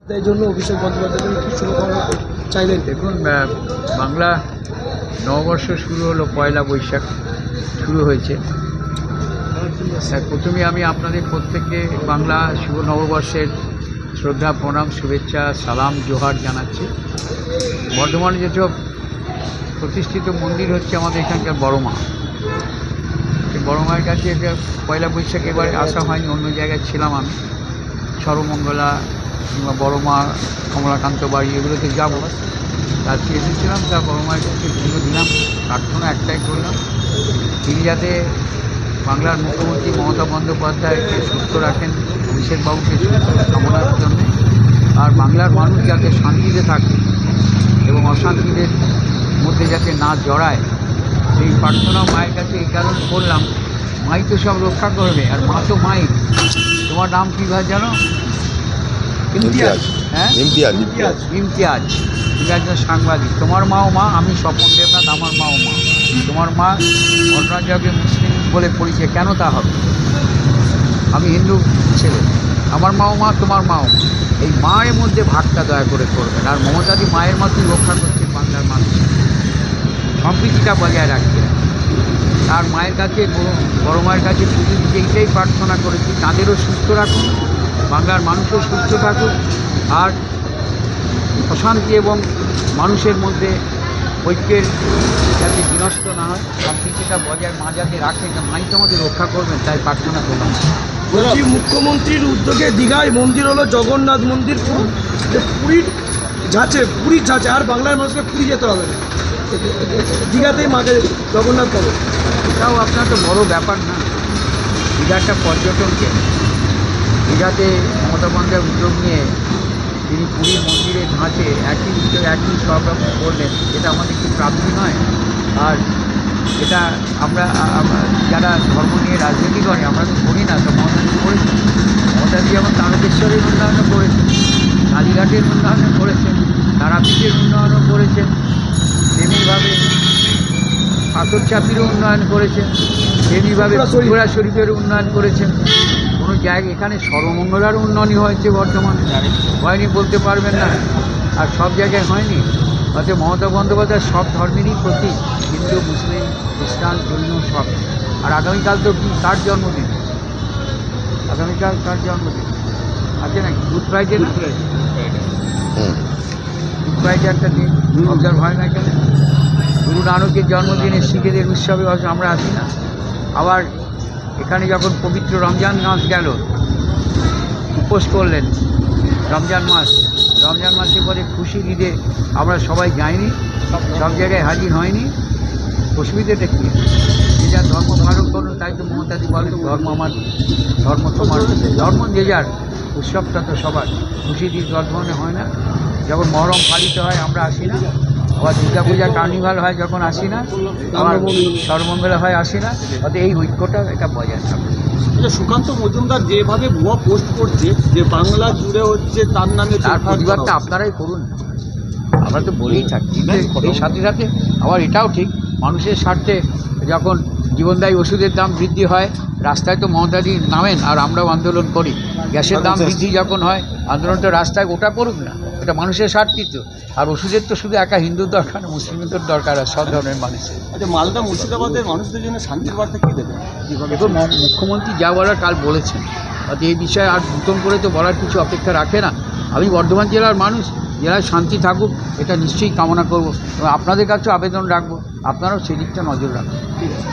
তাই জন্য অভিষেক বন্দ্যোপাধ্যায় কি শুভকামনা চাইলেন? দেখুন, বাংলা নববর্ষ শুরু হলো, পয়লা বৈশাখ শুরু হয়েছে। প্রথমে আমি আপনাদের প্রত্যেককে বাংলা শুভ নববর্ষের শ্রদ্ধা, প্রণাম, শুভেচ্ছা, সালাম, জোহার জানাচ্ছি। বর্ধমানে যেসব প্রতিষ্ঠিত মন্দির হচ্ছে আমাদের এখানকার বড় মা, সেই বড় মায়ের কাছে পয়লা বৈশাখ এবারে আসা হয়নি, অন্য জায়গায় ছিলাম আমি, সর্বমঙ্গলা কিংবা বড় মা, কমলাকান্ত বাড়ি, এগুলোতে যাবো। আজকে এসেছিলাম, তা বড় মায়ের কাছে পুজো দিলাম, প্রার্থনা একটাই করলাম, তিনি যাতে বাংলার মুখ্যমন্ত্রী মমতা বন্দ্যোপাধ্যায়কে সুস্থ রাখেন, অভিষেকবাবুকে সুস্থ কামনার জন্যে, আর বাংলার মানুষ যাতে শান্তিতে থাকে এবং অশান্তিদের মধ্যে যাতে না জড়ায়, সেই প্রার্থনা মায়ের কাছে এই কারণে করলাম। মাই তো সব রক্ষা করবে, আর মা তো মাই। তোমার নাম কী ভাই জানো? ইমতিয়াজ। হ্যাঁ, ইমতিয়াজ। তুমি একজন সাংবাদিক। তোমার মাও মা, আমি স্বপন দেবনাথ, আমার মাও মা। তোমার মা ঘটনাচকে মুসলিম বলে পরিচয়, কেন তা হবে? আমি হিন্দু ছেলে, আমার মাও মা, তোমার মাও মা। এই মায়ের মধ্যে ভাগটা দয়া করে করবেন। আর মমতাদি মায়ের মতোই রক্ষা করছে বাংলার মানুষ, সম্প্রীতিটা বজায় রাখছে। তার মায়ের কাছে, বড় মায়ের কাছে পুজো দিতে এইটাই প্রার্থনা করেছি, তাদেরও সুস্থ রাখুন, বাংলার মানুষও সুস্থ থাকুক, আর অশান্তি এবং মানুষের মধ্যে ঐক্যের যাতে বিনষ্ট না হয়, সম্প্রীতিটা বজায় মা যাতে রাখেন, মাই তো আমাদের রক্ষা করবেন, তাই প্রার্থনা করলাম। বলছি, মুখ্যমন্ত্রীর উদ্যোগে দীঘায় মন্দির হলো জগন্নাথ মন্দির, পুরীর যাচ্ছে, আর বাংলার মানুষকে পুরী যেতে হবে না, দীঘাতেই মাকে জগন্নাথ পাবে। এটাও আপনার তো বড় ব্যাপার না? দীঘা একটা পর্যটন কেন্দ্র, দীঘাতে মমতা বন্দ্যোপাধ্যায় উদ্যোগ নিয়ে তিনি পুরীর মন্দিরের ধাঁচে একই উদ্যোগ, একই সব রকম করলেন, এটা আমাদের কি প্রাপ্তি নয়? আর এটা আমরা যারা ধর্ম নিয়ে রাজনীতি করে, আমরা তো করি না, তো মমতাদি করেছেন। মমতাদি যেমন তারকেশ্বরের উন্নয়নও করেছেন, কালীঘাটের উন্নয়নও করেছেন, তারাপীঠের উন্নয়নও করেছেন, তেমনিভাবে পাথরচাপিরও উন্নয়ন করেছেন, তেমনিভাবে ত্রিপুরা শরীফের উন্নয়ন করেছেন। কোনো জায়গায় এখানে সর্বমঙ্গলার উন্নয়নই হয়েছে বর্তমানে, হয়নি বলতে পারবেন না, আর সব জায়গায় হয়নি। অর্থাৎ মমতা বন্দ্যোপাধ্যায় সব ধর্মেরই প্রতীক, হিন্দু, মুসলিম, খ্রিস্টান, জৈন, সব। আর আগামীকাল তো কি, কার জন্মদিন? আগামীকাল কার জন্মদিন আছে নাকি? গুড ফ্রাইডে না? গুড ফ্রাইডে একটা দিন অবজার্ভ হয় না কেন? গুরু নানকের জন্মদিনে শিখেদের উৎসবে আমরা আসি না? আবার এখানে যখন পবিত্র রমজান মাস গেল, উপোস করলেন রমজান মাসে পরে খুশির ঈদে আমরা সবাই যাইনি, সব জায়গায় হাজির হয়নি। অসুবিধাটা কী? যে যার ধর্ম পালন করুন, তাই তো মমতাদি বলেন, ধর্ম আমার, ধর্ম তোমার। ধর্ম যে যার, উৎসবটা তো সবার। খুশির ঈদ বর্ধমানে হয় না, যখন মহরম পালিত হয় আমরা আসি না, আবার দুর্গা পূজা কার্নিভাল হয় যখন আসি না, আবার সর্বমঙ্গলা হয় আসি না। অর্থাৎ এই ঐক্যটা এটা বজায় থাকবে। সুকান্ত মজুমদার যেভাবে ভুয়া পোস্ট করছে যে বাংলা জুড়ে হচ্ছে তার নামে, তার প্রতিবাদটা আপনারাই করুন, আমরা তো বলেই থাকি। এর সাথে সাথে আবার এটাও ঠিক, মানুষের স্বার্থে যখন জীবনদায়ী ওষুধের দাম বৃদ্ধি হয়, রাস্তায় তো মমতাদি নামেন, আর আমরাও আন্দোলন করি। গ্যাসের দাম বৃদ্ধি যখন হয়, আন্দোলন তো রাস্তায় ওটা করুক না, এটা মানুষের স্বার্থই তো। আর ওষুধের তো শুধু একা হিন্দুর দরকার না, মুসলিমদের দরকার, আর সব ধরনের মানুষের। আচ্ছা, মালদা মুর্শিদাবাদের মানুষদের জন্য শান্তির বার্তা কী দেবে? দেখুন, মুখ্যমন্ত্রী যা বলার কাল বলেছেন, অর্থাৎ এই বিষয়ে আর নতুন করে তো বলার কিছু অপেক্ষা রাখে না। আমি বর্ধমান জেলার মানুষ, জেলায় শান্তি থাকুক, এটা নিশ্চয়ই কামনা করব, এবং আপনাদের কাছেও আবেদন রাখবো, আপনারাও সেদিকটা নজর রাখুন। ঠিক আছে।